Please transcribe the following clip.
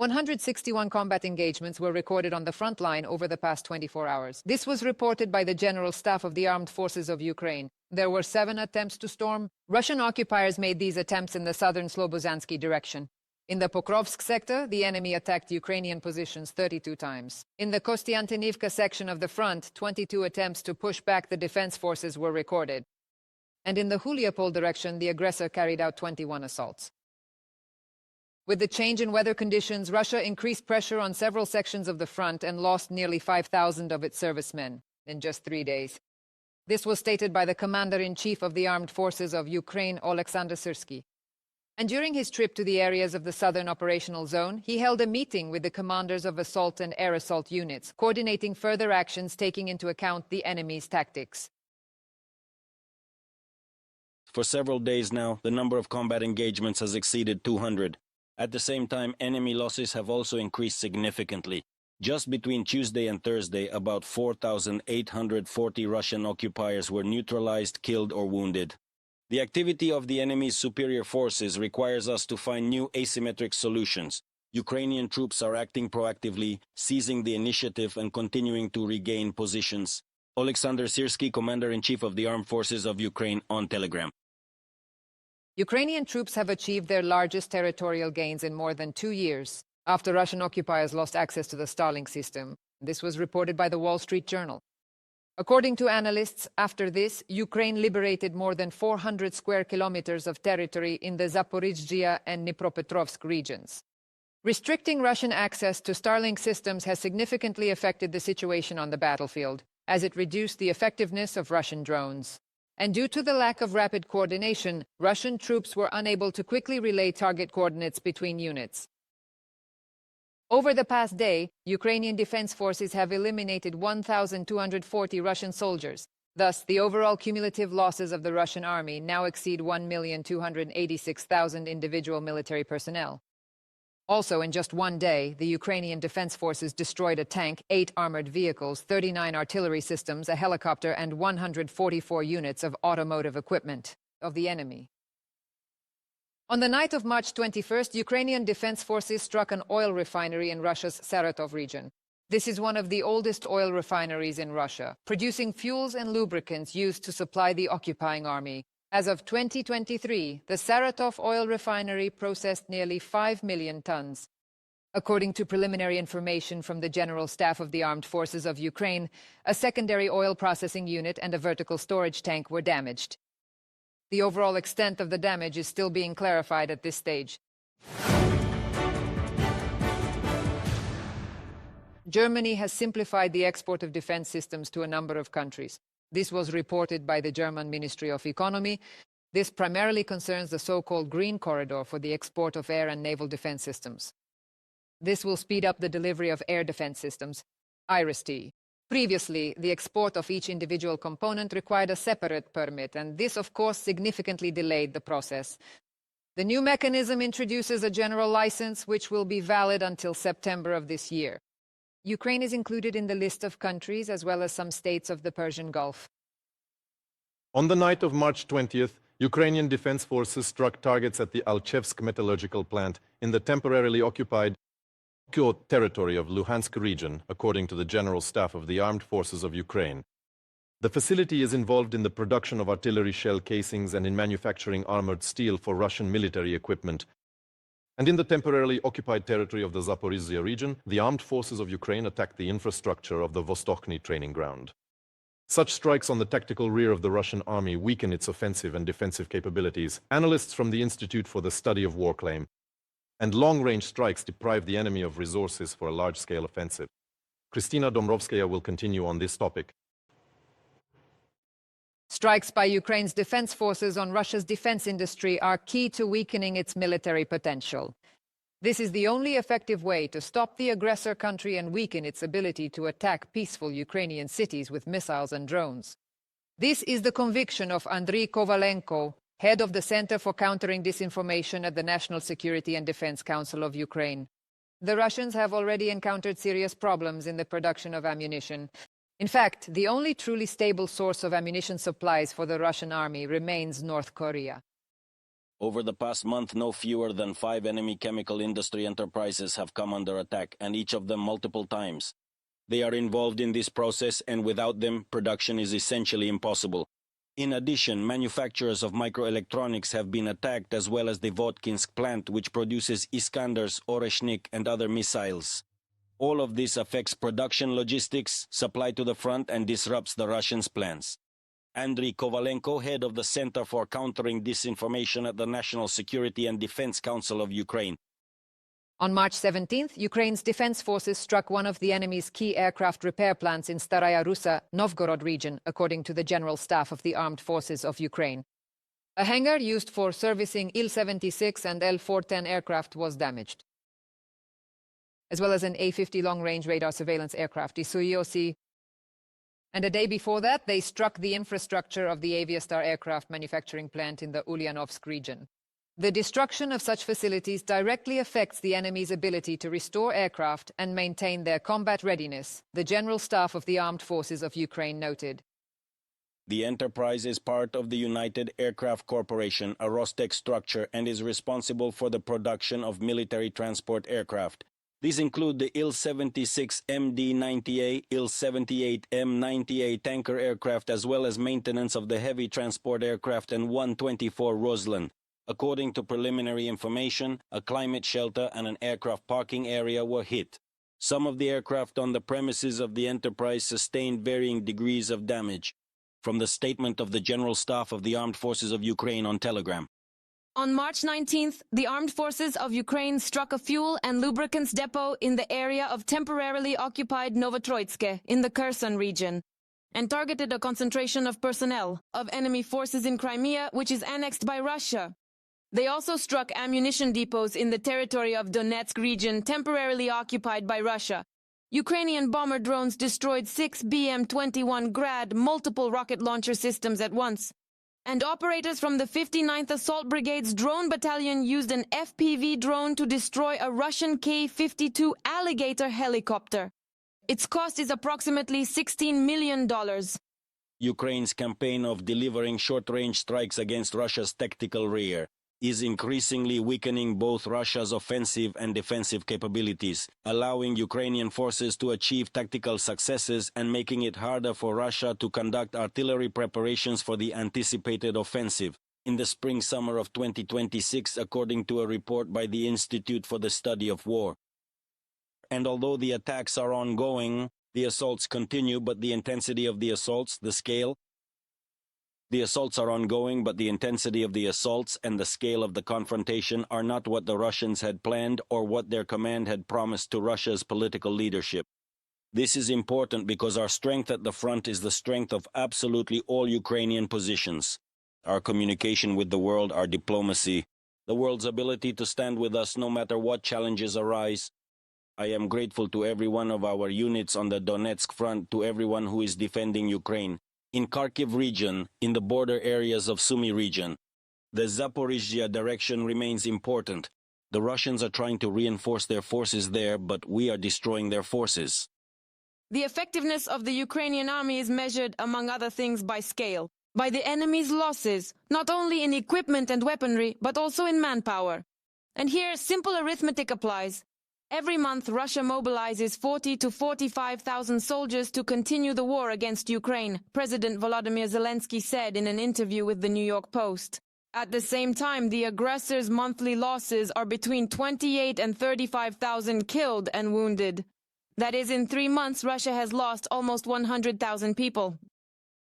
161 combat engagements were recorded on the front line over the past 24 hours. This was reported by the General Staff of the Armed Forces of Ukraine. There were 7 attempts to storm. Russian occupiers made these attempts in the southern Slobozansky direction. In the Pokrovsk sector, the enemy attacked Ukrainian positions 32 times. In the Kostiantynivka section of the front, 22 attempts to push back the defense forces were recorded. And in the Huliapol direction, the aggressor carried out 21 assaults. With the change in weather conditions, Russia increased pressure on several sections of the front and lost nearly 5,000 of its servicemen in just 3 days. This was stated by the Commander-in-Chief of the Armed Forces of Ukraine, Oleksandr Syrsky. And during his trip to the areas of the Southern Operational Zone, he held a meeting with the commanders of assault and air assault units, coordinating further actions taking into account the enemy's tactics. For several days now, the number of combat engagements has exceeded 200. At the same time, enemy losses have also increased significantly. Just between Tuesday and Thursday, about 4,840 Russian occupiers were neutralized, killed, or wounded. The activity of the enemy's superior forces requires us to find new asymmetric solutions. Ukrainian troops are acting proactively, seizing the initiative and continuing to regain positions. Oleksandr Syrsky, Commander-in-Chief of the Armed Forces of Ukraine, on Telegram. Ukrainian troops have achieved their largest territorial gains in more than 2 years after Russian occupiers lost access to the Starlink system. This was reported by the Wall Street Journal. According to analysts, after this, Ukraine liberated more than 400 square kilometers of territory in the Zaporizhzhia and Dnipropetrovsk regions. Restricting Russian access to Starlink systems has significantly affected the situation on the battlefield, as it reduced the effectiveness of Russian drones. And due to the lack of rapid coordination, Russian troops were unable to quickly relay target coordinates between units. Over the past day, Ukrainian defense forces have eliminated 1,240 Russian soldiers. Thus, the overall cumulative losses of the Russian army now exceed 1,286,000 individual military personnel. Also, in just one day, the Ukrainian defense forces destroyed a tank, 8 armored vehicles, 39 artillery systems, a helicopter, and 144 units of automotive equipment of the enemy. On the night of March 21st, Ukrainian defense forces struck an oil refinery in Russia's Saratov region. This is one of the oldest oil refineries in Russia, producing fuels and lubricants used to supply the occupying army. As of 2023, the Saratov oil refinery processed nearly 5 million tons. According to preliminary information from the General Staff of the Armed Forces of Ukraine, a secondary oil processing unit and a vertical storage tank were damaged. The overall extent of the damage is still being clarified at this stage. Germany has simplified the export of defense systems to a number of countries. This was reported by the German Ministry of Economy. This primarily concerns the so-called Green Corridor for the export of air and naval defense systems. This will speed up the delivery of air defense systems, IRIS-T. Previously, the export of each individual component required a separate permit, and this, of course, significantly delayed the process. The new mechanism introduces a general license, which will be valid until September of this year. Ukraine is included in the list of countries, as well as some states of the Persian Gulf. On the night of March 20th, Ukrainian defense forces struck targets at the Alchevsk metallurgical plant in the temporarily occupied territory of Luhansk region, according to the General Staff of the Armed Forces of Ukraine. The facility is involved in the production of artillery shell casings and in manufacturing armored steel for Russian military equipment. And in the temporarily occupied territory of the Zaporizhzhia region, the armed forces of Ukraine attacked the infrastructure of the Vostochny training ground. Such strikes on the tactical rear of the Russian army weaken its offensive and defensive capabilities. Analysts from the Institute for the Study of War claim, and long-range strikes deprive the enemy of resources for a large-scale offensive. Kristina Domrovskaya will continue on this topic. Strikes by Ukraine's defense forces on Russia's defense industry are key to weakening its military potential. This is the only effective way to stop the aggressor country and weaken its ability to attack peaceful Ukrainian cities with missiles and drones. This is the conviction of Andriy Kovalenko, head of the Center for Countering Disinformation at the National Security and Defense Council of Ukraine. The Russians have already encountered serious problems in the production of ammunition. In fact, the only truly stable source of ammunition supplies for the Russian army remains North Korea. Over the past month, no fewer than 5 enemy chemical industry enterprises have come under attack, and each of them multiple times. They are involved in this process, and without them, production is essentially impossible. In addition, manufacturers of microelectronics have been attacked, as well as the Votkinsk plant, which produces Iskanders, Oreshnik, and other missiles. All of this affects production logistics, supply to the front, and disrupts the Russians' plans. Andriy Kovalenko, head of the Center for Countering Disinformation at the National Security and Defense Council of Ukraine. On March 17th, Ukraine's defense forces struck one of the enemy's key aircraft repair plants in Staraya Russa, Novgorod region, according to the General Staff of the Armed Forces of Ukraine. A hangar used for servicing Il-76 and Il-410 aircraft was damaged, as well as an A-50 long-range radar surveillance aircraft, Isuyosi. And a day before that, they struck the infrastructure of the Aviastar aircraft manufacturing plant in the Ulyanovsk region. The destruction of such facilities directly affects the enemy's ability to restore aircraft and maintain their combat readiness, the General Staff of the Armed Forces of Ukraine noted. The enterprise is part of the United Aircraft Corporation, a Rostec structure, and is responsible for the production of military transport aircraft. These include the Il-76 MD-90A, Il-78 M-90A tanker aircraft, as well as maintenance of the heavy transport aircraft and 124 Ruslan. According to preliminary information, a climate shelter and an aircraft parking area were hit. Some of the aircraft on the premises of the enterprise sustained varying degrees of damage. From the statement of the General Staff of the Armed Forces of Ukraine on Telegram. On March 19th, the Armed Forces of Ukraine struck a fuel and lubricants depot in the area of temporarily occupied Novotroitske in the Kherson region, and targeted a concentration of personnel of enemy forces in Crimea, which is annexed by Russia. They also struck ammunition depots in the territory of Donetsk region temporarily occupied by Russia. Ukrainian bomber drones destroyed 6 BM-21 Grad multiple rocket launcher systems at once. And operators from the 59th Assault Brigade's drone battalion used an FPV drone to destroy a Russian K-52 Alligator helicopter. Its cost is approximately $16 million. Ukraine's campaign of delivering short-range strikes against Russia's tactical rear is increasingly weakening both Russia's offensive and defensive capabilities, allowing Ukrainian forces to achieve tactical successes and making it harder for Russia to conduct artillery preparations for the anticipated offensive in the spring-summer of 2026, according to a report by the Institute for the Study of War. And although the attacks are ongoing, the assaults continue, but the intensity of the assaults, The assaults are ongoing, but the intensity of the assaults and the scale of the confrontation are not what the Russians had planned or what their command had promised to Russia's political leadership. This is important because our strength at the front is the strength of absolutely all Ukrainian positions. Our communication with the world, our diplomacy, the world's ability to stand with us no matter what challenges arise. I am grateful to every one of our units on the Donetsk front, to everyone who is defending Ukraine. In Kharkiv region, in the border areas of Sumy region, the Zaporizhzhia direction remains important. The Russians are trying to reinforce their forces there, but we are destroying their forces. The effectiveness of the Ukrainian army is measured, among other things, by scale, by the enemy's losses, not only in equipment and weaponry, but also in manpower. And here, simple arithmetic applies. Every month, Russia mobilizes 40 to 45,000 soldiers to continue the war against Ukraine, President Volodymyr Zelensky said in an interview with the New York Post. At the same time, the aggressors' monthly losses are between 28 and 35,000 killed and wounded. That is, in 3 months, Russia has lost almost 100,000 people.